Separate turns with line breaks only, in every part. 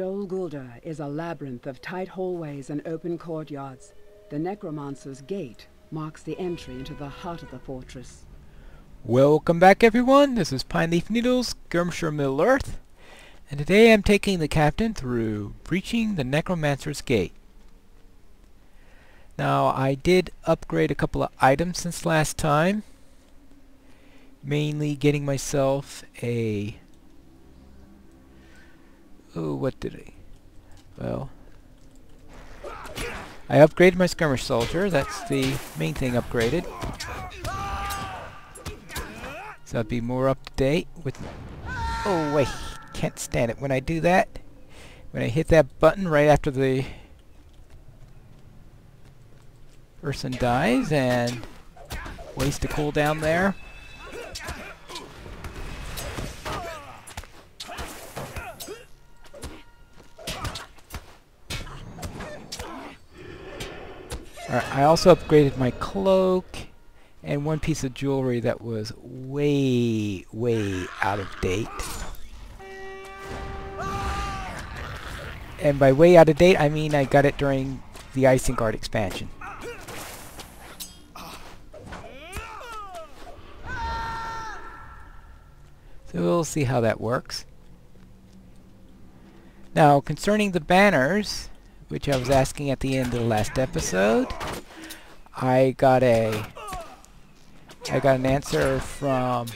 Dol Guldur is a labyrinth of tight hallways and open courtyards. The Necromancer's gate marks the entry into the heart of the fortress.
Welcome back, everyone. This is Pine Leaf Needles, Skirmisher Middle Earth, and today I'm taking the captain through breaching the Necromancer's gate. Now, I did upgrade a couple of items since last time, mainly getting myself a... oh, what did I... well... I upgraded my skirmish soldier. That's the main thing upgraded. So I'll be more up to date with... oh wait, can't stand it when I do that. When I hit that button right after the person dies and waste a cooldown there. Alright, I also upgraded my cloak and one piece of jewelry that was way out of date. And by way out of date, I mean I got it during the Isengard expansion. So we'll see how that works. Now, concerning the banners, which I was asking at the end of the last episode, I got an answer from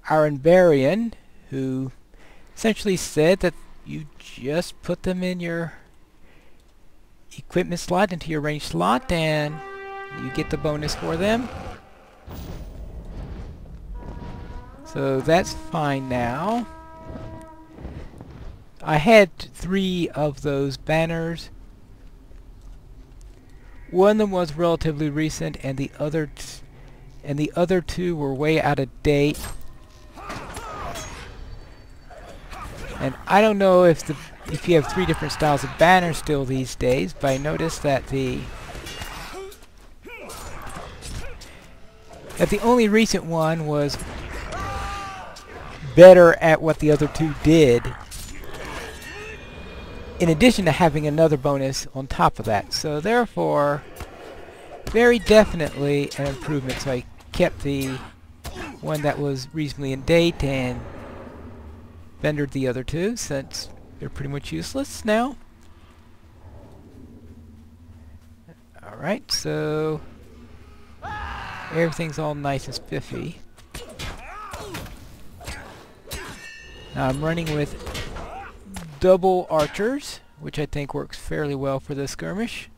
Aronbarian, who essentially said that you just put them in your equipment slot, into your range slot, and you get the bonus for them. So that's fine now. I had 3 of those banners. One of them was relatively recent, and the other 2 were way out of date. And I don't know if you have 3 different styles of banners still these days, but I noticed that the only recent one was better at what the other 2 did, in addition to having another bonus on top of that. So therefore, very definitely an improvement. So I kept the one that was reasonably in date and vendored the other 2 since they're pretty much useless now. Alright, so everything's all nice and spiffy. Now I'm running with double archers, which I think works fairly well for this skirmish.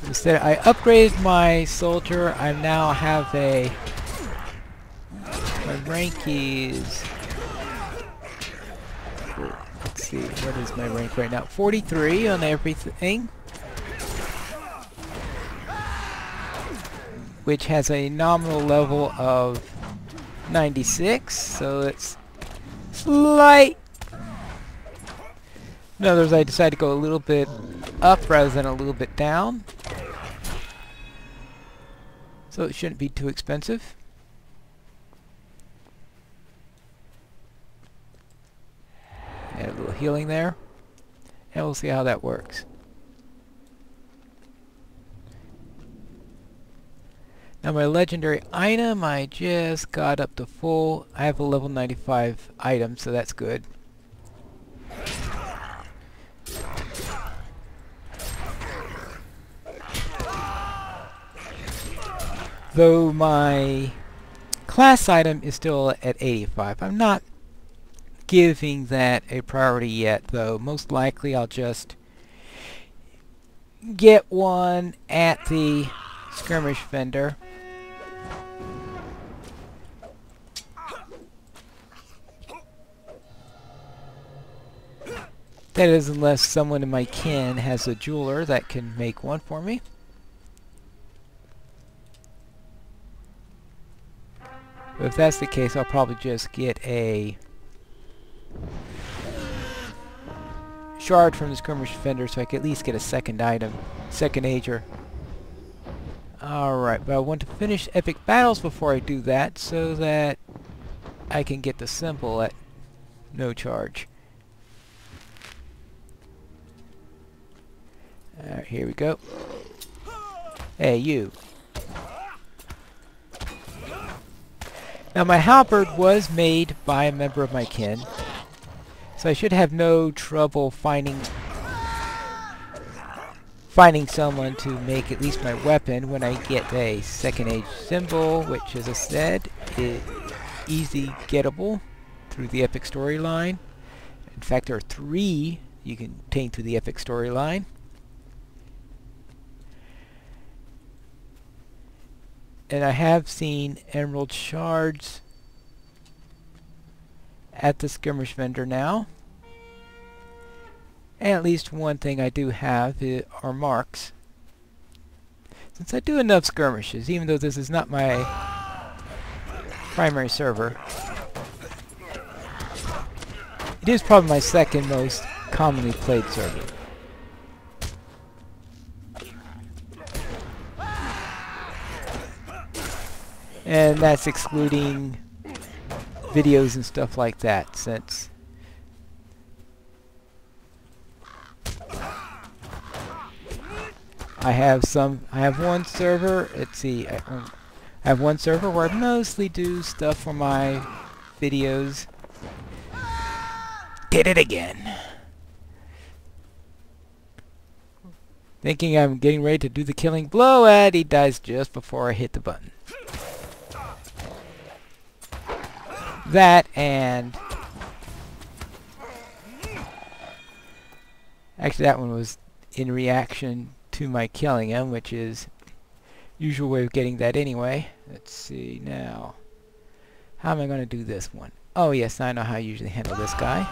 Instead, I upgraded my soldier. I now have my rank is... let's see, what is my rank right now? 43 on everything, which has a nominal level of 96, so it's slight. In other words, I decided to go a little bit up rather than a little bit down, so it shouldn't be too expensive. Add a little healing there, and we'll see how that works. Now my legendary item, I just got up to full. I have a level 95 item, so that's good. Though my class item is still at 85. I'm not giving that a priority yet, though. Most likely I'll just get one at the skirmish vendor. That is, unless someone in my kin has a jeweler that can make one for me. But if that's the case, I'll probably just get a charge from the skirmish defender so I can at least get a second item, second ager. Alright, but I want to finish epic battles before I do that so that I can get the symbol at no charge. Alright, here we go. Hey, you. Now my halberd was made by a member of my kin, so I should have no trouble finding someone to make at least my weapon when I get a second age symbol, which, as I said, is easy gettable through the epic storyline. In fact, there are 3 you can obtain through the epic storyline. And I have seen emerald shards at the skirmish vendor now. And at least one thing I do have are marks. Since I do enough skirmishes, even though this is not my primary server, it is probably my second most commonly played server. And that's excluding videos and stuff like that, since I have one server, let's see, I have one server where I mostly do stuff for my videos. Did it again. Thinking I'm getting ready to do the killing blow, and he dies just before I hit the button. That, and actually that one was in reaction to my killing him, which is usual way of getting that anyway. Let's see now. How am I going to do this one? Oh yes, I know how I usually handle this guy.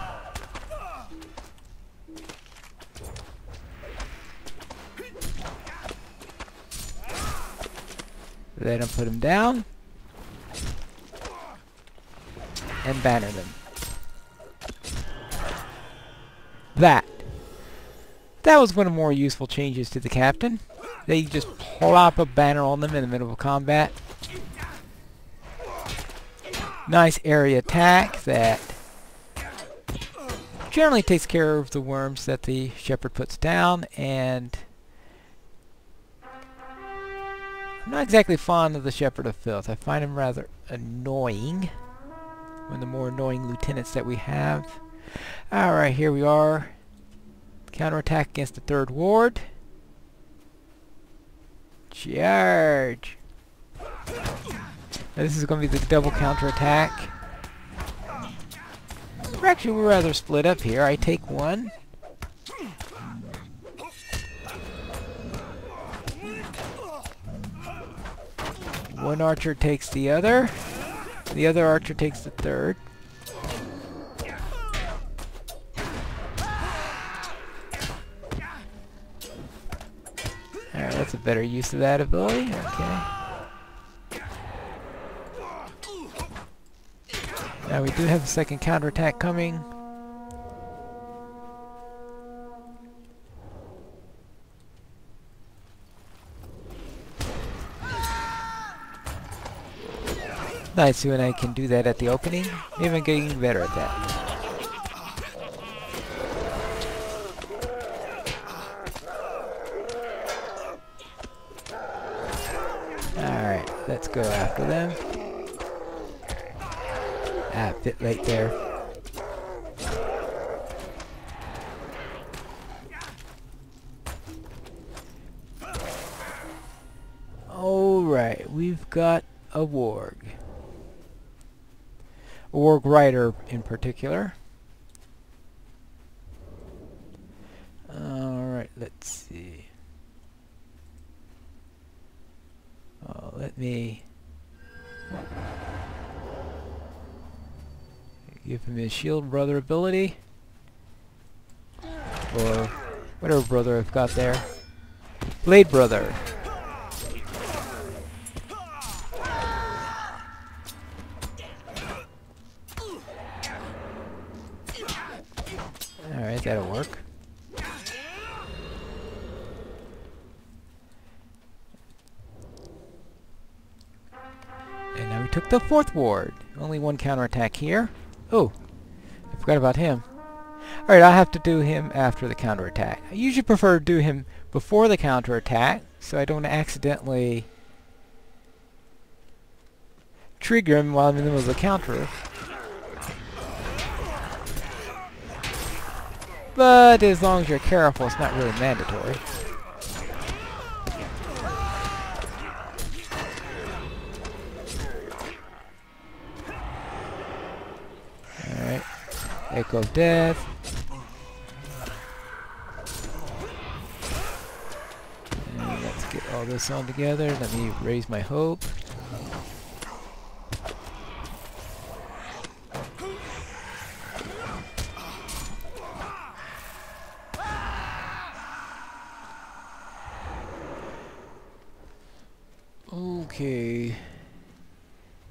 Let him put him down. And banner them. That was one of the more useful changes to the captain. They just plop a banner on them in the middle of combat. Nice area attack that generally takes care of the worms that the shepherd puts down, and I'm not exactly fond of the Shepherd of Filth. I find him rather annoying. One of the more annoying lieutenants that we have. Alright, here we are. Counterattack against the 3rd ward. Charge! Now this is going to be the double counterattack. We're rather split up here. I take one. One archer takes the other. The other archer takes the 3rd. Alright, that's a better use of that ability. Okay. Now we do have a second counterattack coming. Nice when I can do that at the opening. Maybe I'm getting better at that. Alright, let's go after them. Ah, a bit late there. Alright, we've got a warg. A warg rider in particular. Alright, let's see. Oh, let me give him his shield brother ability. Or whatever brother I've got there. Blade brother. Alright, that'll work. took the 4th ward. Only one counterattack here. Oh, I forgot about him. Alright, I'll have to do him after the counterattack. I usually prefer to do him before the counterattack, so I don't accidentally trigger him while I'm in the middle of the counter. But as long as you're careful, it's not really mandatory. Alright. Echo of Death. And let's get all this on together. Let me raise my hope. Okay.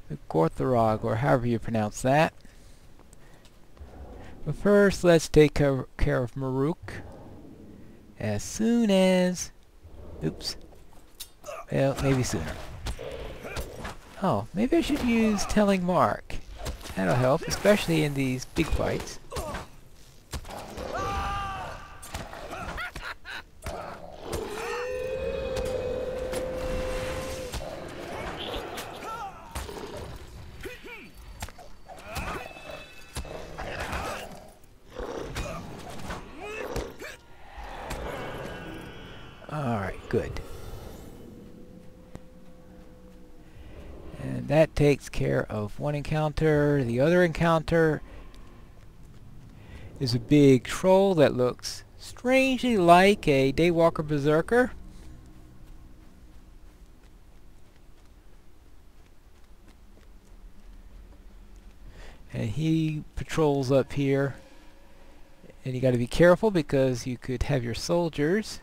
The Gorthorog, or however you pronounce that. But first, let's take care of Maruk. As soon as... Oops. Well, maybe sooner. Oh, maybe I should use Telling Mark. That'll help, especially in these big fights. Alright, good. And that takes care of one encounter. The other encounter is a big troll that looks strangely like a Daywalker Berserker. And he patrols up here. And you got to be careful because you could have your soldiers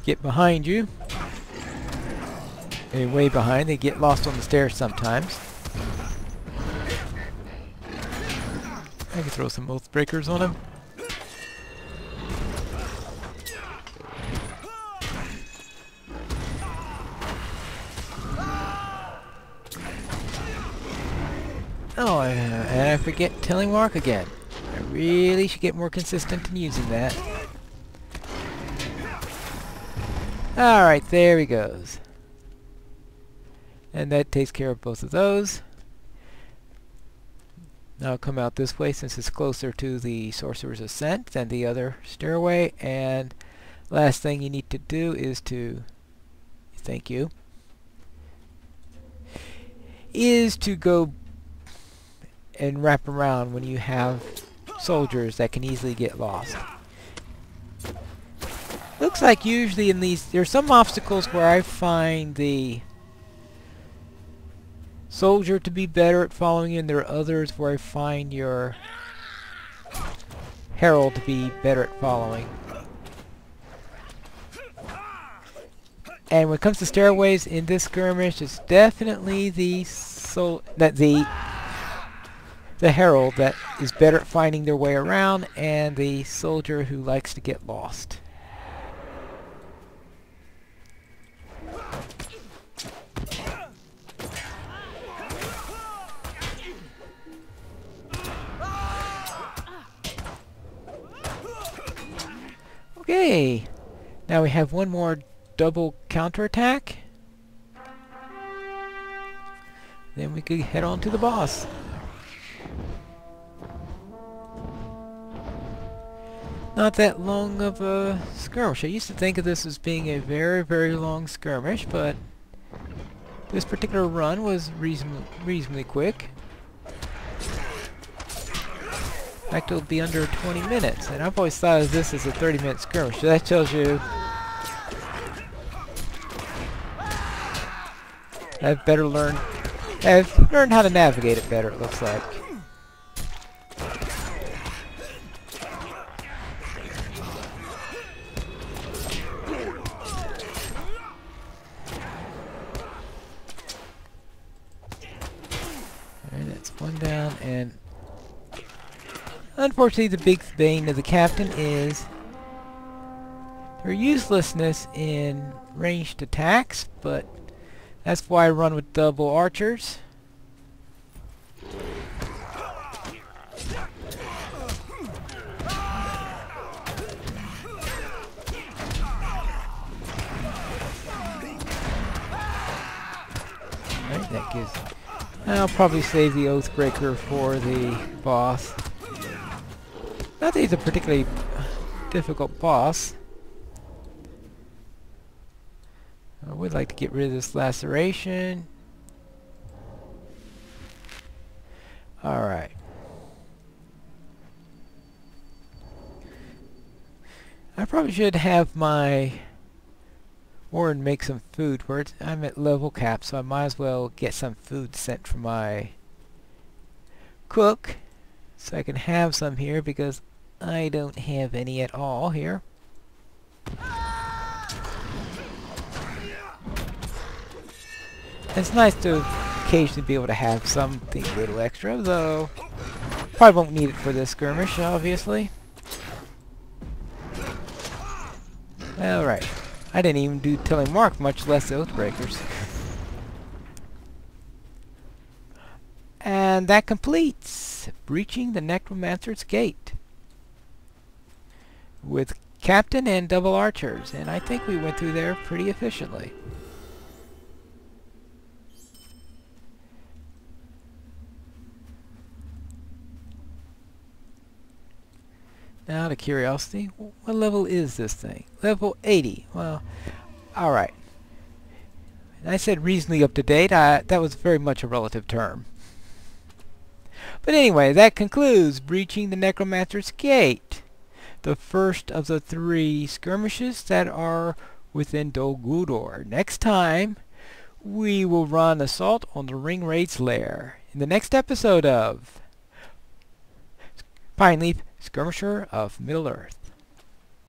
get behind you. And way behind, they get lost on the stairs sometimes. I can throw some oath breakers on him. Oh, and I forget Telling Mark again. I really should get more consistent in using that. Alright, there he goes. And that takes care of both of those. Now I'll come out this way since it's closer to the Sorcerer's Ascent than the other stairway. And last thing you need to do is to... Thank you. Is to go and wrap around when you have soldiers that can easily get lost. Looks like usually in these, there's some obstacles where I find the soldier to be better at following you, and there are others where I find your herald to be better at following. And when it comes to stairways in this skirmish, it's definitely the herald that is better at finding their way around, and the soldier who likes to get lost. Okay, now we have one more double counterattack. Then we could head on to the boss. Not that long of a skirmish. I used to think of this as being a very, very long skirmish, but this particular run was reasonably quick. In fact, it'll be under 20 minutes, and I've always thought of this as a 30-minute skirmish, so that tells you I've learned how to navigate it better, it looks like. Alright, that's one down, and unfortunately the big bane of the captain is her uselessness in ranged attacks, but that's why I run with double archers. Alright, that gives... I'll probably save the Oathbreaker for the boss. Not that he's a particularly difficult boss. I would like to get rid of this laceration. Alright. I probably should have my warden make some food. I'm at level cap, so I might as well get some food sent from my cook so I can have some here, because I don't have any at all here. It's nice to occasionally be able to have something a little extra, though probably won't need it for this skirmish, obviously. Alright. I didn't even do Telling Mark, much less the Oathbreakers. And that completes breaching the Necromancer's gate with Captain and double archers, and I think we went through there pretty efficiently. Now, out of curiosity, what level is this thing? Level 80. Well, alright. I said reasonably up to date. That was very much a relative term. But anyway, that concludes breaching the Necromancer's gate, the first of the 3 skirmishes that are within Dol Guldur. Next time, we will run assault on the Ringwraith's lair in the next episode of Pine Leaf, Skirmisher of Middle-earth.